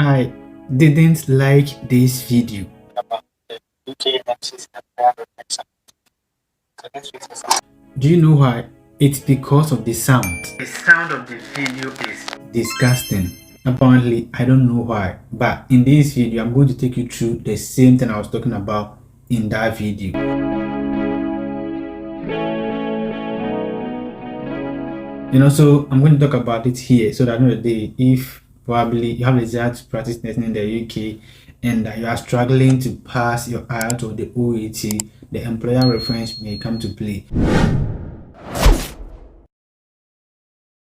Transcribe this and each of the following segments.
I didn't like this video. About the UK NMC's employer reference. So this week's assignment. Do you know why? It's because of the sound. The sound of the video is disgusting. Apparently, I don't know why, but in this video, I'm going to take you through the same thing I was talking about in that video. So I'm going to talk about it here so that at the end of the day, if probably you have a desire to practice nursing in the UK and you are struggling to pass your IELTS or the OET, the employer reference may come to play.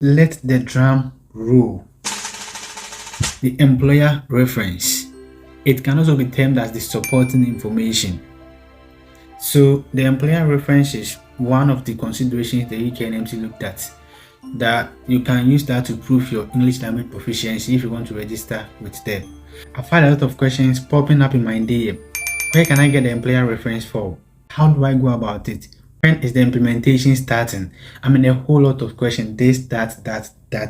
Let the drum roll. The employer reference. It can also be termed as the supporting information. So the employer reference is one of the considerations the UK NMC looked at, that you can use that to prove your English language proficiency if you want to register with them. I've had a lot of questions popping up in my DM. Where can I get the employer reference for? How do I go about it? When is the implementation starting? I mean, a whole lot of questions, this, that,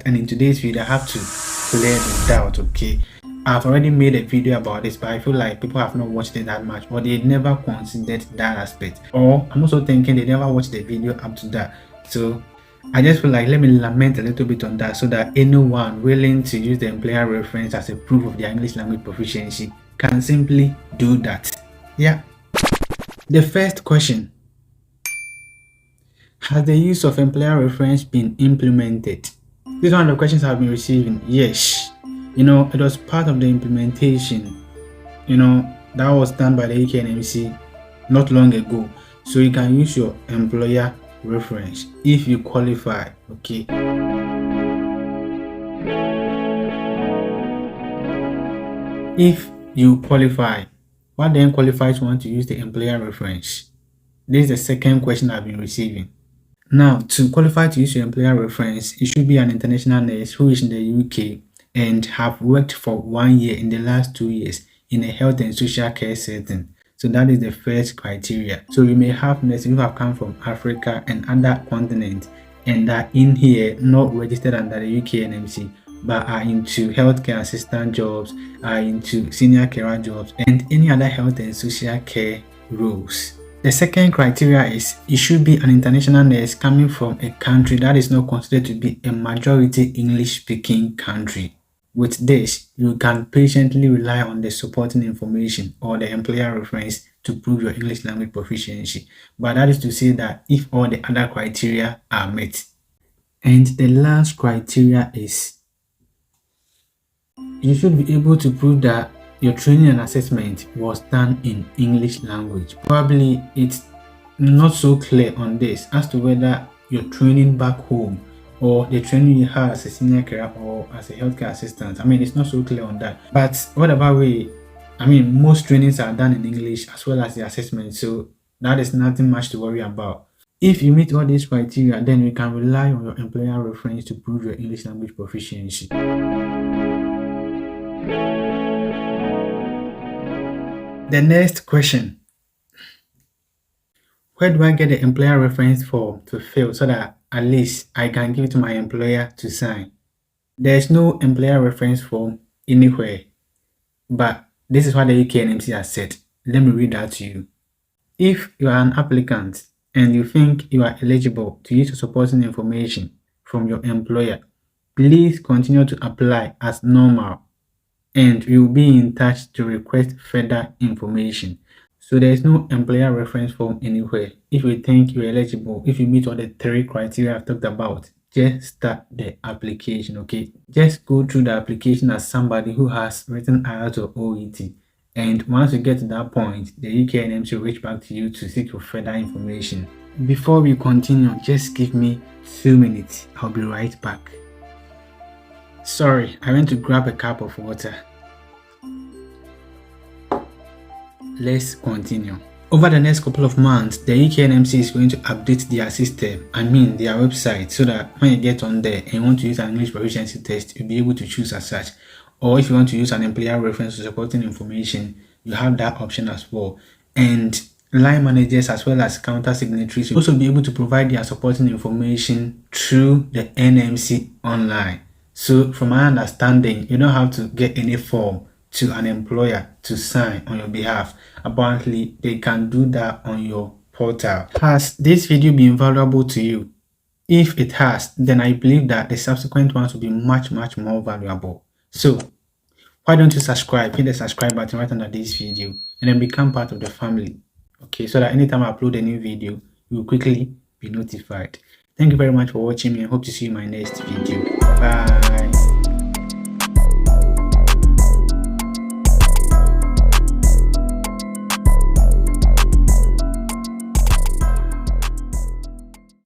and in today's video I have to clear the doubt. Okay, I've already made a video about this, but I feel like people have not watched it that much, or they never considered that aspect, or I'm also thinking they never watched the video up to that. So I just feel like let me lament a little bit on that so that anyone willing to use the employer reference as a proof of their English language proficiency can simply do that. Yeah. The first question: has the use of employer reference been implemented? This is one of the questions I've been receiving. Yes. It was part of the implementation, that was done by the UK NMC not long ago. So you can use your employer reference if you qualify. Okay. If you qualify, what then qualifies one to use the employer reference? This is the second question I've been receiving. Now, to qualify to use your employer reference, you should be an international nurse who is in the UK and have worked for 1 year in the last 2 years in a health and social care setting. So that is the first criteria. So you may have nurses who have come from Africa and other continents and are in here not registered under the UK NMC, but are into healthcare assistant jobs, are into senior carer jobs, and any other health and social care roles. The second criteria is you should be an international nurse coming from a country that is not considered to be a majority English-speaking country. With this, you can patiently rely on the supporting information or the employer reference to prove your English language proficiency. But that is to say that if all the other criteria are met. And the last criteria is you should be able to prove that your training and assessment was done in English language. Probably it's not so clear on this as to whether your training back home or the training you had as a senior carer or as a healthcare assistant. I mean, it's not so clear on that. But whatever way, most trainings are done in English as well as the assessment, so that is nothing much to worry about. If you meet all these criteria, then you can rely on your employer reference to prove your English language proficiency. The next question: where do I get the employer reference form to fill so that at least I can give it to my employer to sign? There's no employer reference form anywhere, but this is what the UK NMC has said. Let me read that to you. If you are an applicant and you think you are eligible to use the supporting information from your employer, please continue to apply as normal and we will be in touch to request further information. So there is no employer reference form anywhere. If you think you're eligible, if you meet all the 3 criteria I've talked about, just start the application. Okay, just go through the application as somebody who has written IELTS or OET, and once you get to that point, the UK NMC will reach back to you to seek for further information. Before we continue, just give me 2 minutes. I'll be right back. Sorry, I went to grab a cup of water. Let's continue. Over the next couple of months, the UK NMC is going to update their system, their website, so that when you get on there and you want to use an English proficiency test, you'll be able to choose as such. Or if you want to use an employer reference to supporting information, you have that option as well. And line managers as well as counter signatories will also be able to provide their supporting information through the NMC online. So from my understanding, you don't have to get any form to an employer to sign on your behalf. Apparently, they can do that on your portal. Has this video been valuable to you? If it has, then I believe that the subsequent ones will be much more valuable. So why don't you subscribe? Hit the subscribe button right under this video and then become part of the family. Okay, so that anytime I upload a new video, you will quickly be notified. Thank you very much for watching me. I hope to see you in my next video. Bye.